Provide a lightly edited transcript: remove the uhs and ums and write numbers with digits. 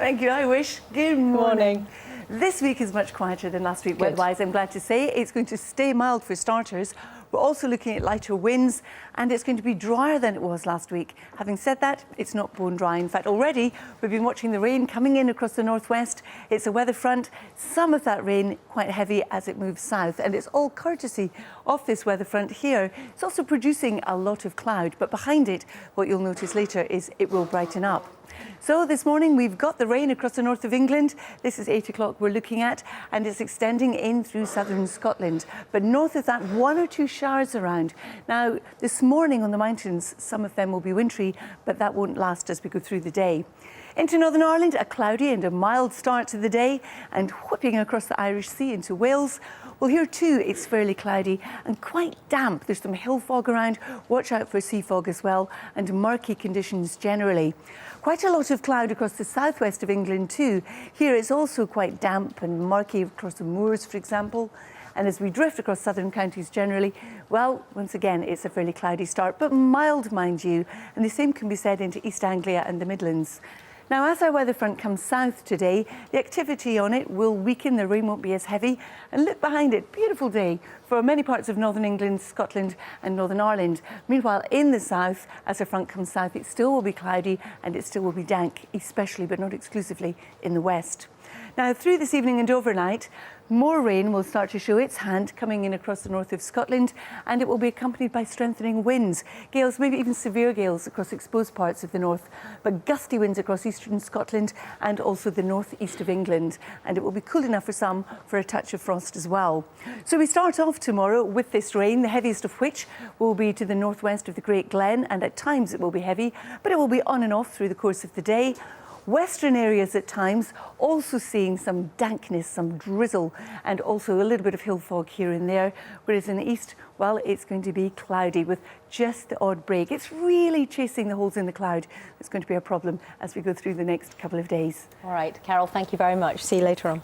Thank you, I wish. Good morning. This week is much quieter than last week weather-wise, I'm glad to say. It's going to stay mild for starters. We're also looking at lighter winds, and it's going to be drier than it was last week. Having said that, it's not bone dry. In fact, already we've been watching the rain coming in across the northwest. It's a weather front. Some of that rain quite heavy as it moves south, and it's all courtesy of this weather front here. It's also producing a lot of cloud, but behind it, what you'll notice later is it will brighten up. So this morning we've got the rain across the north of England. This is 8 o'clock we're looking at, and it's extending in through southern Scotland. But north of that, one or two showers around. Now, this morning on the mountains, some of them will be wintry, but that won't last as we go through the day. Into Northern Ireland, a cloudy and a mild start to the day, and whipping across the Irish Sea into Wales. Well, here too, it's fairly cloudy and quite damp. There's some hill fog around. Watch out for sea fog as well, and murky conditions generally. Quite a lot of cloud across the southwest of England too. Here it's also quite damp and murky across the moors, for example. And as we drift across southern counties generally, well, once again, it's a fairly cloudy start, but mild, mind you. And the same can be said into East Anglia and the Midlands. Now, as our weather front comes south today, the activity on it will weaken, the rain won't be as heavy. And look behind it, beautiful day for many parts of northern England, Scotland and Northern Ireland. Meanwhile, in the south, as the front comes south, it still will be cloudy and it still will be dank, especially but not exclusively in the west. Now, through this evening and overnight, more rain will start to show its hand coming in across the north of Scotland, and it will be accompanied by strengthening winds. Gales, maybe even severe gales across exposed parts of the north, but gusty winds across eastern Scotland and also the northeast of England. And it will be cool enough for some for a touch of frost as well. So we start off tomorrow with this rain, the heaviest of which will be to the northwest of the Great Glen, and at times it will be heavy, but it will be on and off through the course of the day. Western areas at times also seeing some dankness, some drizzle, and also a little bit of hill fog here and there. Whereas in the east, well, it's going to be cloudy with just the odd break. It's really chasing the holes in the cloud that's going to be a problem as we go through the next couple of days. All right, Carol, thank you very much. See you later on.